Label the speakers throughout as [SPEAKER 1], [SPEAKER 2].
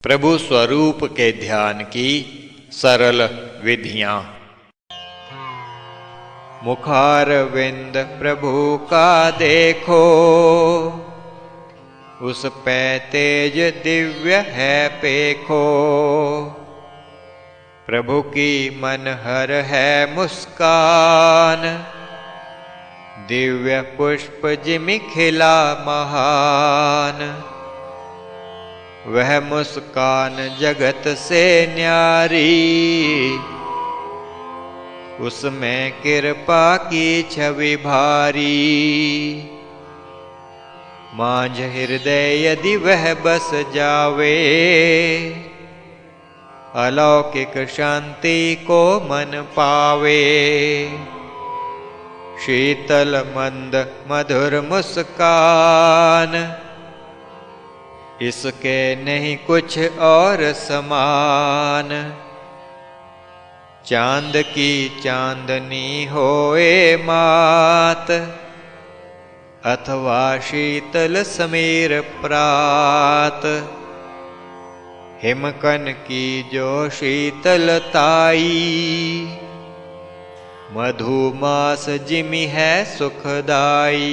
[SPEAKER 1] प्रभु स्वरूप के ध्यान की सरल विधियां। मुखारविंद प्रभु का देखो, उस पे तेज दिव्य है पेखो। प्रभु की मनहर है मुस्कान, दिव्य पुष्प जिमि खिला महान। वह मुस्कान जगत से न्यारी, उसमें कृपा की छवि भारी। मांझ हृदय यदि वह बस जावे, अलौकिक शांति को मन पावे। शीतल मंद मधुर मुस्कान, इसके नहीं कुछ और समान। चांद की चांदनी होए मात, अथवा शीतल समीर प्रात। हिमकन की जो शीतलताई, मधुमास जिमि है सुखदाई।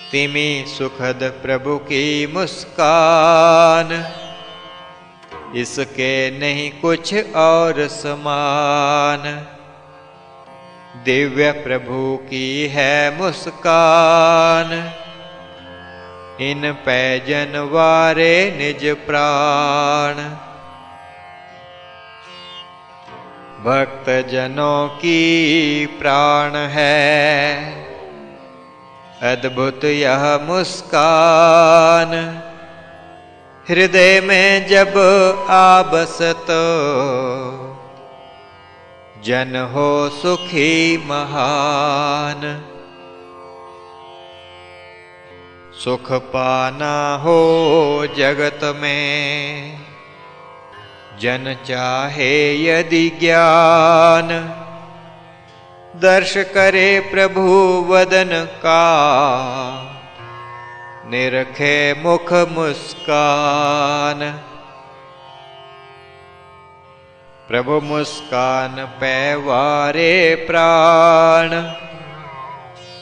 [SPEAKER 1] तिमि सुखद प्रभु की मुस्कान, इसके नहीं कुछ और समान। दिव्य प्रभु की है मुस्कान, इन पे जनवारे निज प्राण। भक्त जनों की प्राण है, अद्भुत यह मुस्कान। हृदय में जब आबसत, जन हो सुखी महान। सुख पाना हो जगत में, जन चाहे यदि ज्ञान। दर्श करे प्रभु वदन का, निरखे मुख मुस्कान। प्रभु मुस्कान पे वारे प्राण,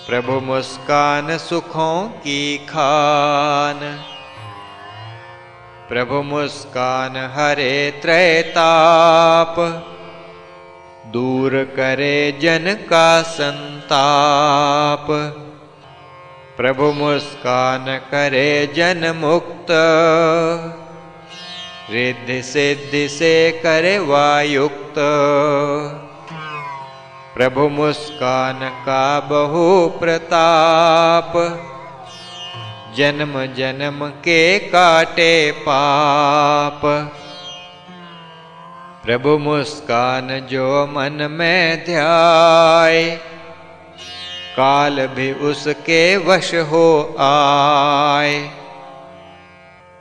[SPEAKER 1] प्रभु मुस्कान सुखों की खान। प्रभु मुस्कान हरे त्रैताप, दूर करे जन का संताप। प्रभु मुस्कान करे जन मुक्त, रिद्धि सिद्धि से करे वायुक्त। प्रभु मुस्कान का बहु प्रताप, जन्म जन्म के काटे पाप। प्रभु मुस्कान जो मन में ध्याए, काल भी उसके वश हो आए।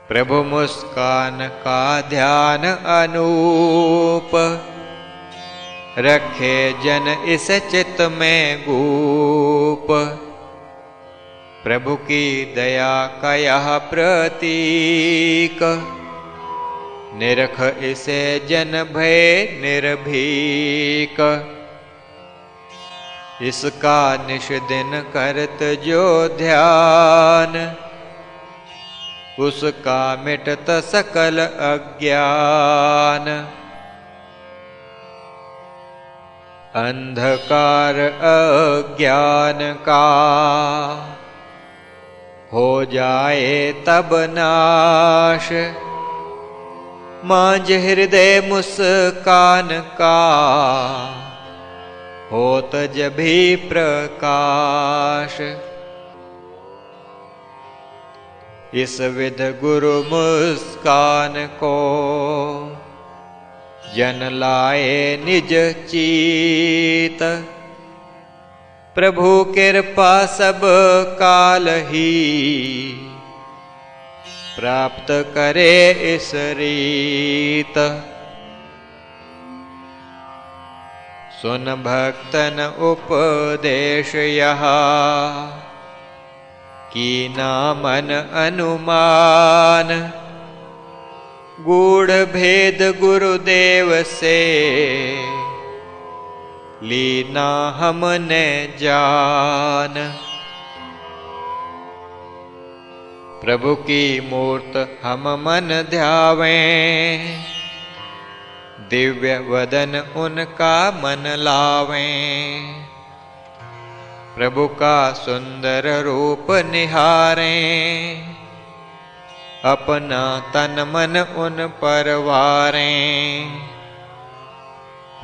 [SPEAKER 1] प्रभु मुस्कान का ध्यान अनूप, रखे जन इस चित्त में गूप। प्रभु की दया का यह प्रतीक, निरख इसे जन भय निर्भीक। इसका निश दिन करत जो ध्यान, उसका मिटत सकल अज्ञान। अंधकार अज्ञान का, हो जाए तब नाश। मांझ हृदय मुस्कान का, होत जभी प्रकाश। इस विध गुरु मुस्कान को, जन लाए निज चीत। प्रभु कृपा सब काल ही, प्राप्त करे इस रीत। सुन भक्तन उपदेश यहा, कीना मन अनुमान। गूढ़ भेद गुरुदेव से लीना हमने जान। प्रभु की मूर्त हम मन ध्यावें, दिव्य वदन उनका मन लावें। प्रभु का सुंदर रूप निहारें, अपना तन मन उन पर वारें।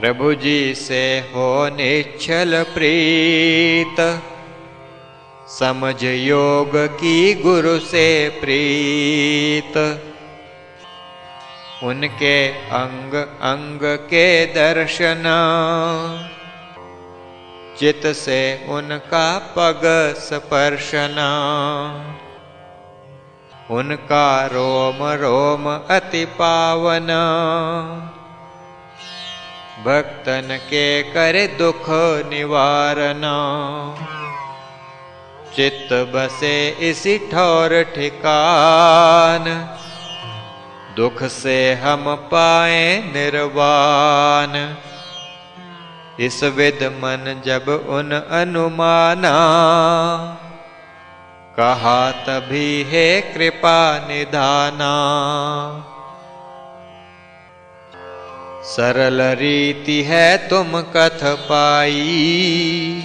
[SPEAKER 1] प्रभु जी से हो निश्चल प्रीत, समझ योग की गुरु से प्रीत। उनके अंग अंग के दर्शन, चित से उनका पग स्पर्शन। उनका रोम रोम अति पावन, भक्तन के करे दुख निवारण। चित्त बसे इसी ठौर ठिकान, दुख से हम पाए निर्वाण। इस विद मन जब उन अनुमाना, कहा तभी है कृपा निधाना। सरल रीति है तुम कथ पाई,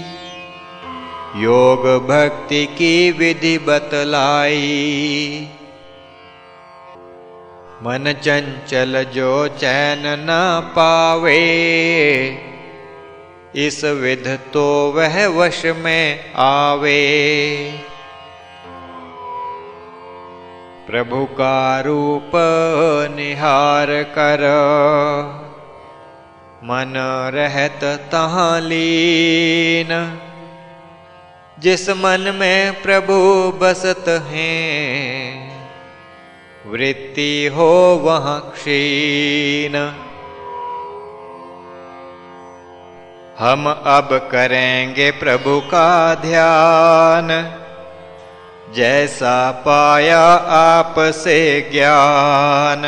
[SPEAKER 1] योग भक्ति की विधि बतलाई। मन चंचल जो चैन न पावे, इस विध तो वह वश में आवे। प्रभु का रूप निहार कर, मन रहत तहाँ लीन। जिस मन में प्रभु बसत हैं, वृत्ति हो वहाँ क्षीण। हम अब करेंगे प्रभु का ध्यान, जैसा पाया आप से ज्ञान।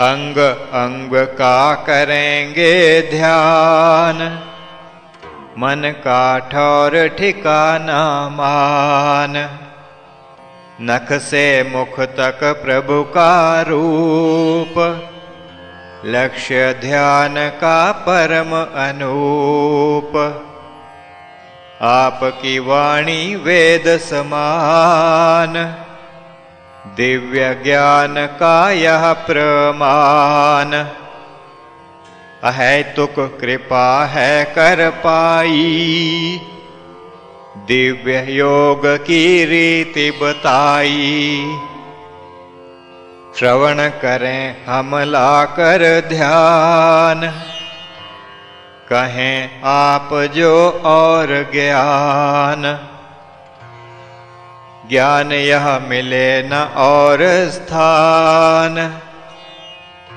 [SPEAKER 1] अंग अंग का करेंगे ध्यान, मन का ठौर ठिकाना मान। नख से मुख तक प्रभु का रूप, लक्ष्य ध्यान का परम अनूप। आपकी वाणी वेद समान, दिव्य ज्ञान का यह प्रमाण। अहेतुक कृपा है कर पाई, दिव्य योग की रीति बताई। श्रवण करें हम लाकर ध्यान, कहें आप जो और ज्ञान। ज्ञान यह मिले न और स्थान,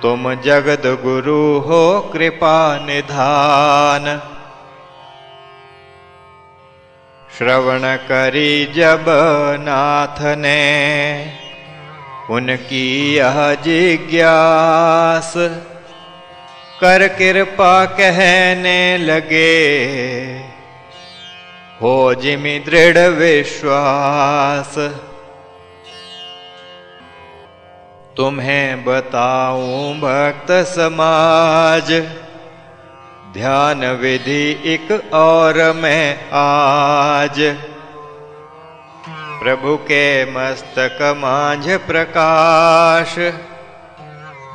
[SPEAKER 1] तुम जगत गुरु हो कृपा निधान। श्रवण करी जब नाथ ने, उनकी यह जिज्ञास। कर कृपा कहने लगे, हो जिमि दृढ़ विश्वास। तुम्हें बताऊं भक्त समाज, ध्यान विधि एक और मैं आज। प्रभु के मस्तक मांझ प्रकाश,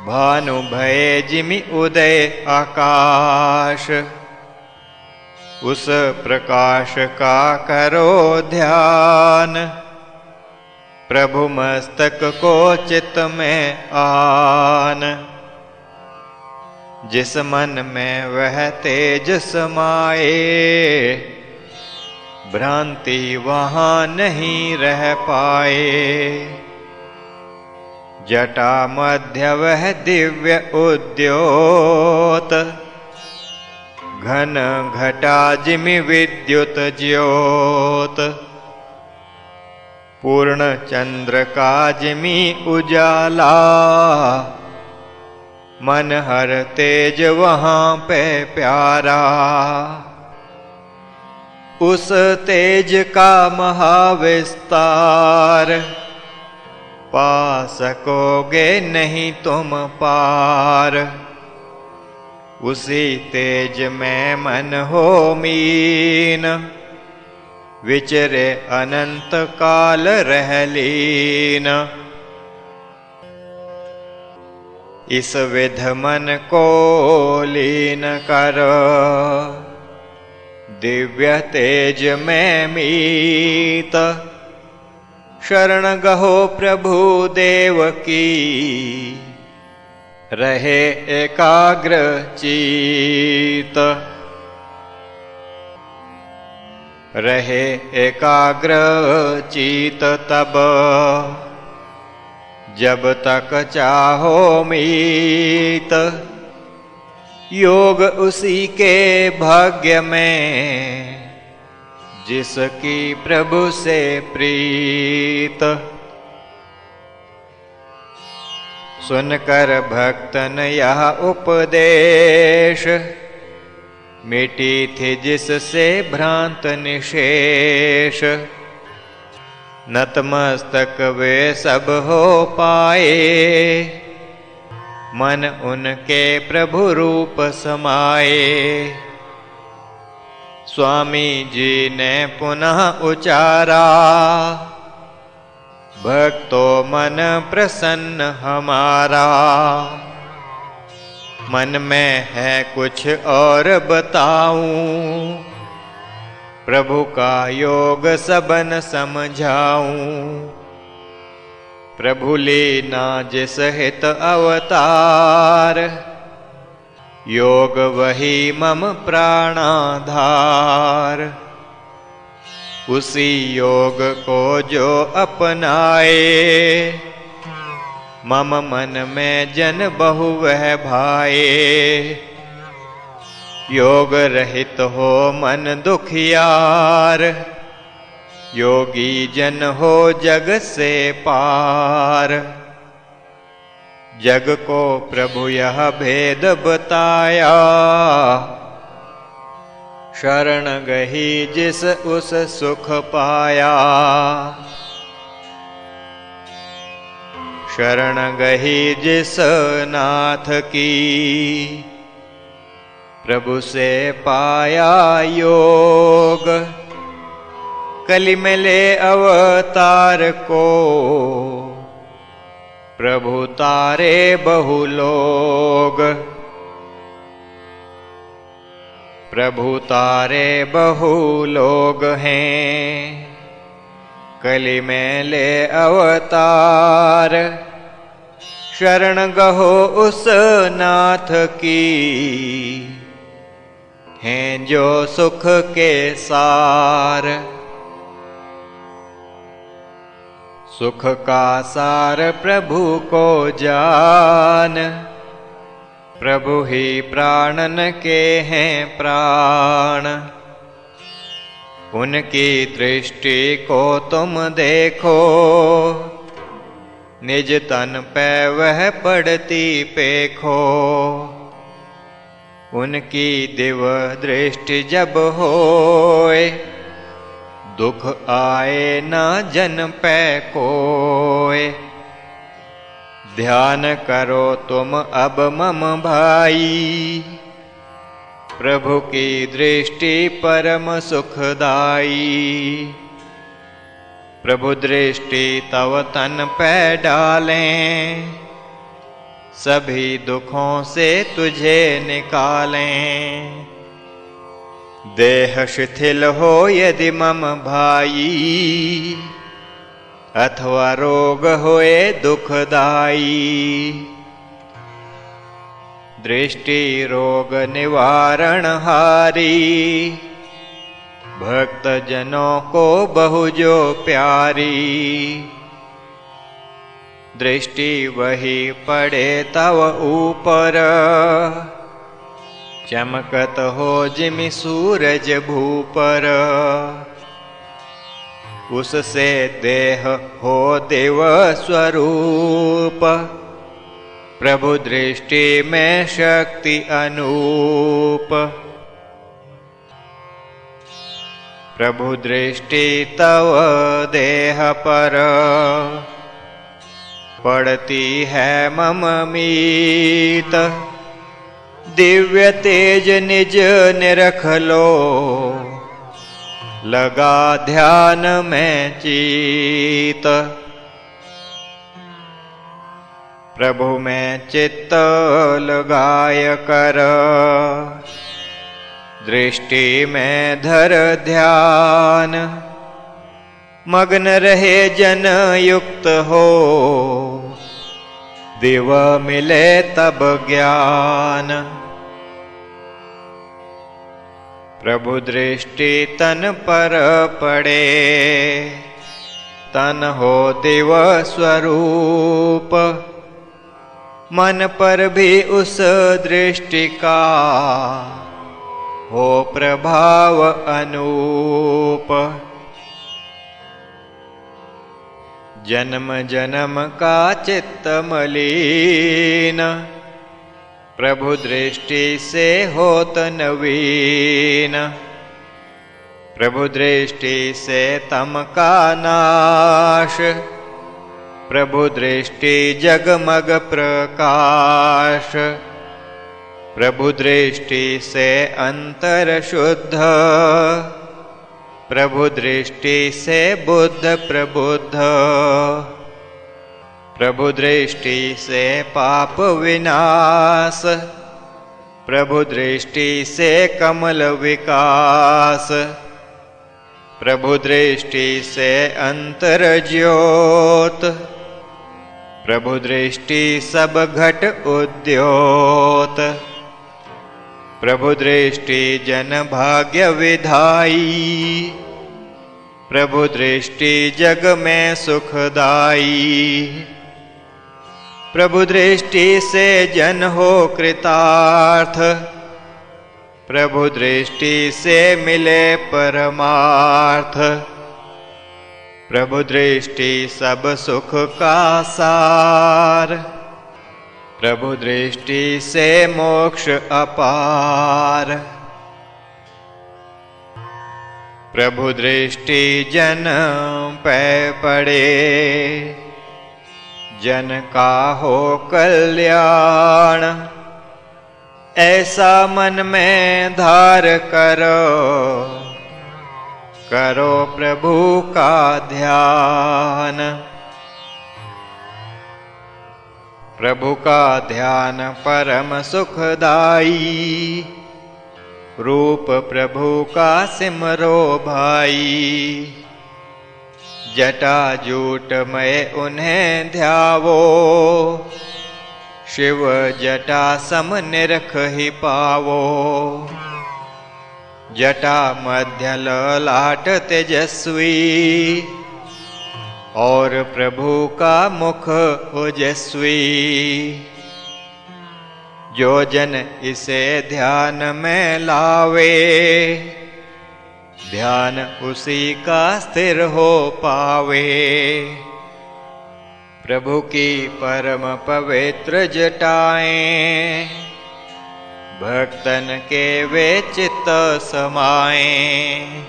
[SPEAKER 1] भानु भये जिमि उदय आकाश। उस प्रकाश का करो ध्यान, प्रभु मस्तक को चित्त में आन। जिस मन में वह तेज समाए, भ्रांति वहाँ नहीं रह पाए। जटा मध्य वह दिव्य उद्योत, घन घटा जिमि विद्युत ज्योत। पूर्ण चंद्र का जिमि उजाला, मन हर तेज वहाँ पे प्यारा। उस तेज का महाविस्तार, पा सकोगे नहीं तुम पार। उसी तेज में मन हो मीन, विचरे अनंत काल रह लीन। इस विध मन को लीन कर, दिव्य तेज में मीत। शरण गहो प्रभु देव की, रहे एकाग्र चित। रहे एकाग्र चित तब, जब तक चाहो मीत। योग उसी के भाग्य में, जिसकी प्रभु से प्रीत। सुनकर भक्तन यह उपदेश, मिटी थी जिससे भ्रांत निशेष। नतमस्तक वे सब हो पाए, मन उनके प्रभु रूप समाए। स्वामी जी ने पुनः उचारा, भक्तो मन प्रसन्न हमारा। मन में है कुछ और बताऊं, प्रभु का योग सबन समझाऊं। प्रभु लीना जिस हित अवतार, योग वही मम प्राणाधार। उसी योग को जो अपनाए, मम मन में जन बहु वह भाए। योग रहित हो मन दुखियार, योगी जन हो जग से पार। जग को प्रभु यह भेद बताया, शरण गही जिस उस सुख पाया। शरण गही जिस नाथ की, प्रभु से पाया योग। कलि में ले अवतार को, प्रभु तारे बहु लोग। प्रभु तारे बहु लोग हैं, कलि में ले अवतार। शरण गहो उस नाथ की, हैं जो सुख के सार। सुख का सार प्रभु को जान, प्रभु ही प्राणन के हैं प्राण। उनकी दृष्टि को तुम देखो, निज तन पे वह पड़ती पेखो। उनकी दिव दृष्टि जब होए, दुख आए ना जन पे कोय। ध्यान करो तुम अब मम भाई, प्रभु की दृष्टि परम सुखदाई। प्रभु दृष्टि तव तन पे डालें, सभी दुखों से तुझे निकालें। देह शिथिल हो यदि मम भाई, अथवा रोग होए दुखदाई। दृष्टि रोग निवारण हारी, भक्त जनों को बहु जो प्यारी। दृष्टि वही पड़े तव ऊपर, चमकत हो जिमि सूरज भूपर। उससे देह हो देव स्वरूप, प्रभु दृष्टि में शक्ति अनूप। प्रभु दृष्टि तव देह पर, पड़ती है मम मीत। दिव्य तेज निज निरख लो, लगा ध्यान में चित। प्रभु में चित्त लगाय कर, दृष्टि में धर ध्यान। मग्न रहे जन युक्त हो, दिव मिले तब ज्ञान। प्रभु दृष्टि तन पर पड़े, तन हो दिव स्वरूप। मन पर भी उस दृष्टि का, हो प्रभाव अनूप। जन्म जन्म का चित्त मलिन, प्रभु दृष्टि से होत नवीन। प्रभु दृष्टि से तम का नाश, प्रभु दृष्टि जगमग प्रकाश। प्रभु दृष्टि से अंतर शुद्ध, प्रभु दृष्टि से बुद्ध प्रबुद्ध। प्रभु दृष्टि से पाप विनाश, प्रभु दृष्टि से कमल विकास। प्रभु दृष्टि से अंतर ज्योत, प्रभु दृष्टि सब घट उद्योत। प्रभु दृष्टि जन भाग्य विधाई, प्रभु दृष्टि जग में सुखदाई। प्रभु दृष्टि से जन हो कृतार्थ, प्रभु दृष्टि से मिले परमार्थ। प्रभु दृष्टि सब सुख का सार, प्रभु दृष्टि से मोक्ष अपार। प्रभु दृष्टि जन पे पड़े, जन का हो कल्याण। ऐसा मन में धार करो, करो प्रभु का ध्यान। प्रभु का ध्यान परम सुखदाई, रूप प्रभु का सिमरो भाई। जटा जूट में उन्हें ध्यावो, शिव जटा सम निरख ही पावो। जटा मध्य ललाट तेजस्वी, और प्रभु का मुख ओजस्वी। जो जन इसे ध्यान में लावे, ध्यान उसी का स्थिर हो पावे। प्रभु की परम पवित्र जटाएं, भक्तन के वे चित्त समाएं।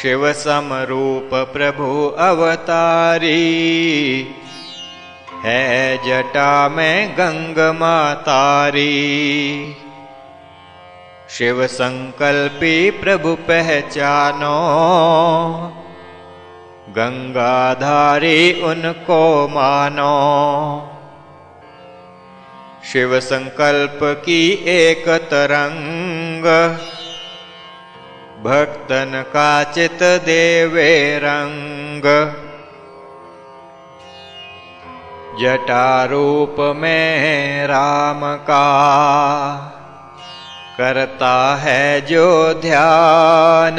[SPEAKER 1] शिव समरूप प्रभु अवतारी, है जटा में गंगा तारी। शिव संकल्पी प्रभु पहचानो, गंगाधारी उनको मानो। शिव संकल्प की एक तरंग, भक्तन का चित देवे रंग। जटा रूप में राम का, करता है जो ध्यान।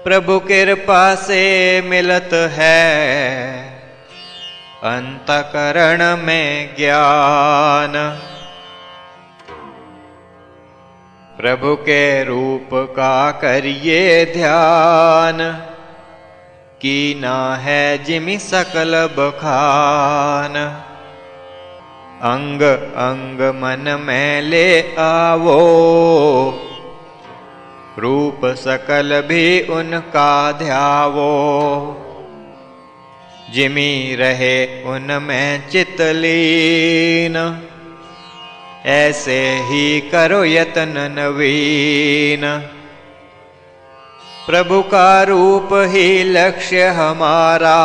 [SPEAKER 1] प्रभु कृपा से मिलत है, अंतकरण में ज्ञान। प्रभु के रूप का करिए ध्यान, कीना है जिमि सकल बखान। अंग अंग मन में ले आवो, रूप सकल भी उनका ध्यावो। जिमि रहे उनमें चितलीन, ऐसे ही करो यत्न नवीन। प्रभु का रूप ही लक्ष्य हमारा,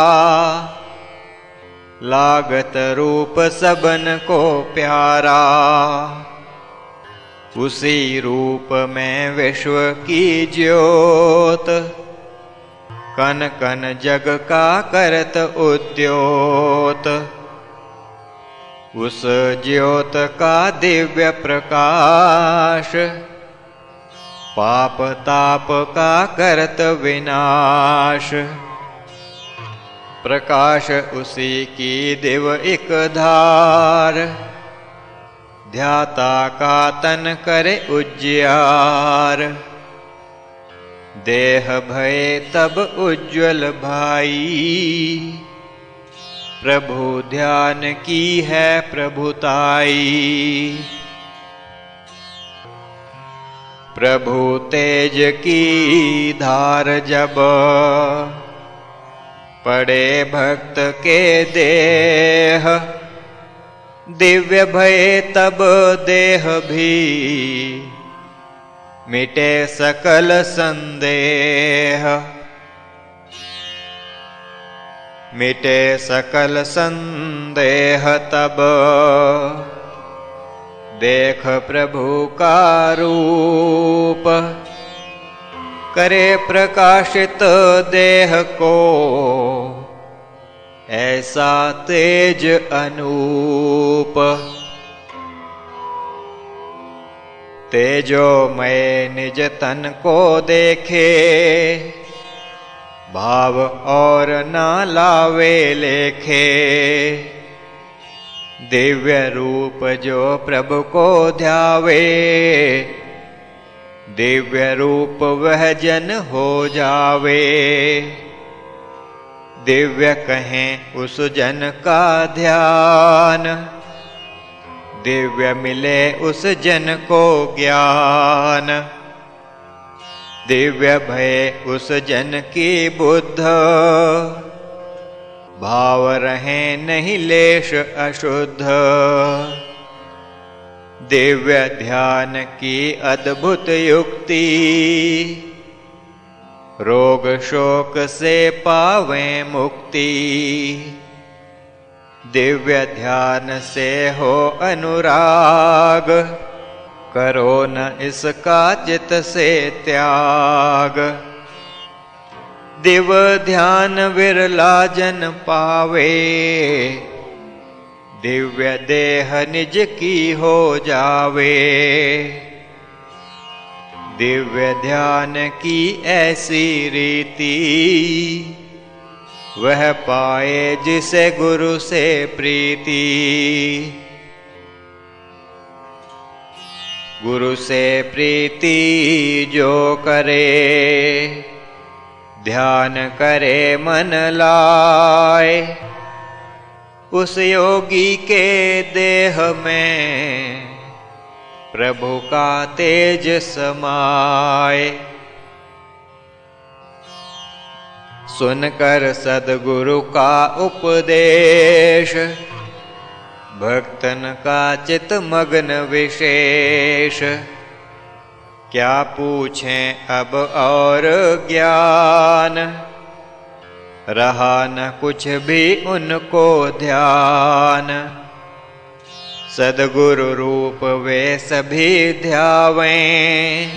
[SPEAKER 1] लागत रूप सबन को प्यारा। उसी रूप में विश्व की ज्योत, कन कन जग का करत उद्योत। उस ज्योत का दिव्य प्रकाश, पाप ताप का करत विनाश। प्रकाश उसी की दिव एक धार, ध्याता का तन करे उजियार। देह भय तब उज्ज्वल भाई, प्रभु ध्यान की है प्रभुताई। प्रभु तेज की धार जब, पड़े भक्त के देह। दिव्य भय तब देह भी, मिटे सकल संदेह। मिटे सकल संदेह तब, देख प्रभु का रूप। करे प्रकाशित देह को, ऐसा तेज अनूप। तेजोमय निज तन को देखे, भाव और ना लावे लेखे। दिव्य रूप जो प्रभु को ध्यावे, दिव्य रूप वह जन हो जावे। दिव्य कहें उस जन का ध्यान, दिव्य मिले उस जन को ज्ञान। दिव्य भय उस जन की बुद्ध, भाव रहे नहीं लेश अशुद्ध। दिव्य ध्यान की अद्भुत युक्ति, रोग शोक से पावे मुक्ति। दिव्य ध्यान से हो अनुराग, करो न इसका चित से त्याग। दिव्य ध्यान विरला जन पावे, दिव्य देह निज की हो जावे। दिव्य ध्यान की ऐसी रीति, वह पाए जिसे गुरु से प्रीति। गुरु से प्रीति जो करे, ध्यान करे मन लाए। उस योगी के देह में, प्रभु का तेज समाए। सुनकर सद्गुरु का उपदेश, भक्तन का चित मग्न विशेष। क्या पूछें अब और ज्ञान, रहा न कुछ भी उनको ध्यान। सद्गुरु रूप वे सभी ध्यावें,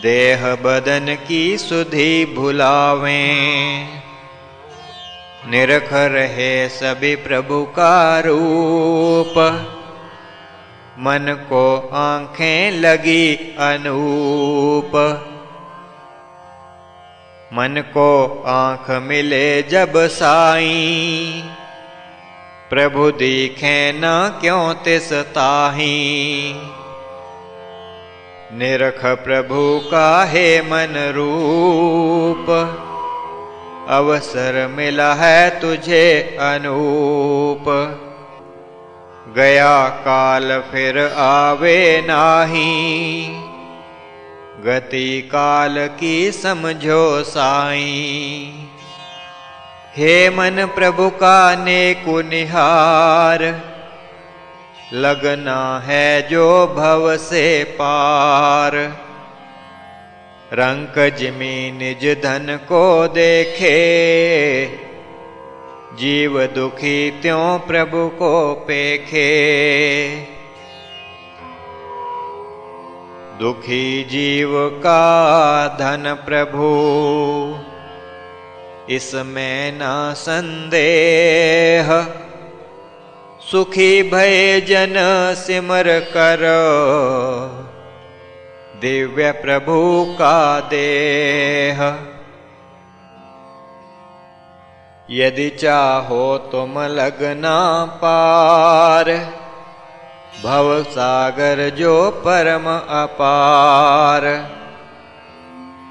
[SPEAKER 1] देह बदन की सुधि भुलावें। निरख रहे सभी प्रभु का रूप, मन को आँखें लगी अनूप। मन को आँख मिले जब साईं, प्रभु दिखे न क्यों तिस ताहीं। निरख प्रभु का है मन रूप, अवसर मिला है तुझे अनूप। गया काल फिर आवे नाही, गति काल की समझो साईं। हे मन प्रभु का नेकु निहार, लगना है जो भव से पार। रंक जिमि निज धन को देखे, जीव दुखी त्यों प्रभु को पेखे। दुखी जीव का धन प्रभु, इसमें न संदेह। सुखी भय जन सिमर कर, दिव्य प्रभु का देह। यदि चाहो तुम लगना पार, भव सागर जो परम अपार।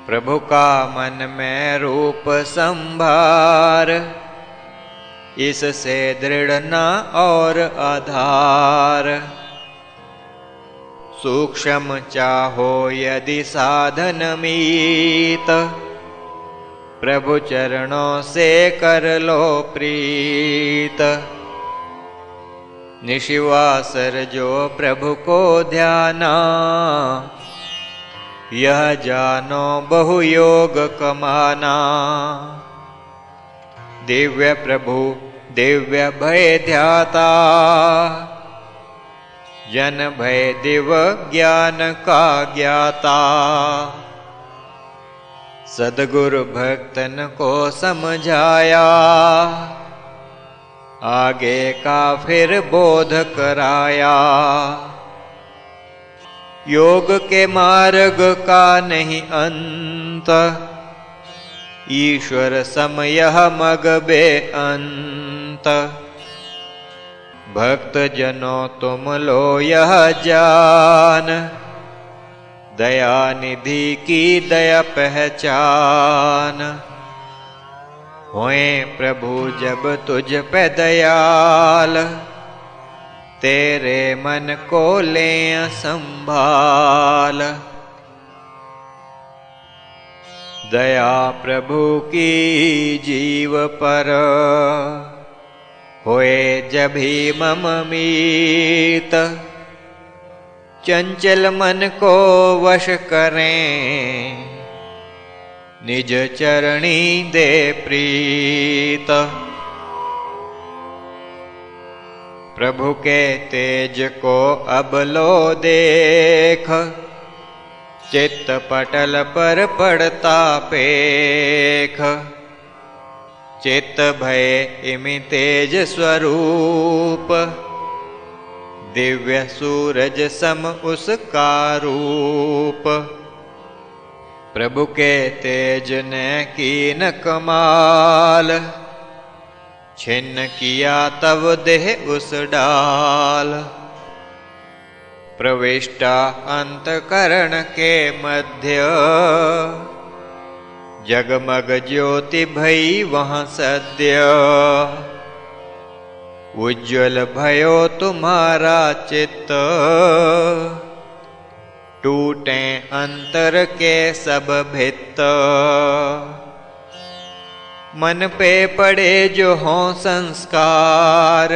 [SPEAKER 1] प्रभु का मन में रूप संभार, इससे दृढ़ न और आधार। सूक्ष्म चाहो यदि साधन मीत, प्रभु चरणों से कर लो प्रीत। निशिवासर जो प्रभु को ध्याना, यह जानो बहु योग कमाना। दिव्य प्रभु दिव्य भय ध्याता, जन भय दिव ज्ञान का ज्ञाता। सद्गुरु भक्तन को समझाया, आगे का फिर बोध कराया। योग के मार्ग का नहीं अंत, ईश्वर समय मग बेअंत। भक्त जनों तुम लो यह जान, दया निधि की दया पहचान। होए प्रभु जब तुझ पे दयाल, तेरे मन को ले संभाल। दया प्रभु की जीव पर, होए जब ही मम मीत। चंचल मन को वश करें, निज चरणी दे प्रीत। प्रभु के तेज को अब लो देख, चित्त पटल पर पड़ता पेख। चित्त भय इमि तेज स्वरूप, दिव्य सूरज सम उसका रूप। प्रभु के तेज ने कीन कमाल, छिन्न किया तब देह उस डाल। प्रविष्टा अंतकरण के मध्य, जगमग ज्योति भई वहाँ सद्य। उज्ज्वल भयो तुम्हारा चित्त, टूटे अंतर के सब भित्त। मन पे पड़े जो हों संस्कार,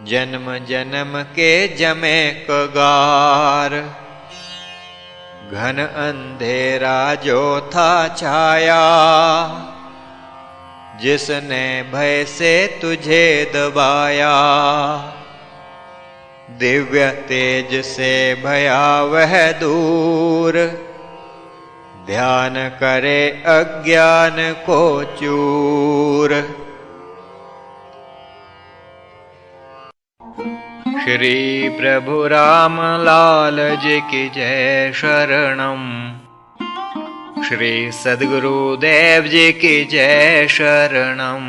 [SPEAKER 1] जन्म जन्म के जमे कगार। घन अंधेरा जो था छाया, जिसने भय से तुझे दबाया। दिव्य तेज से भयावह दूर, ध्यान करे अज्ञान को चूर। श्री प्रभु राम लाल जी की जय शरणम। श्री सद्गुरुदेव जी की जय शरणम।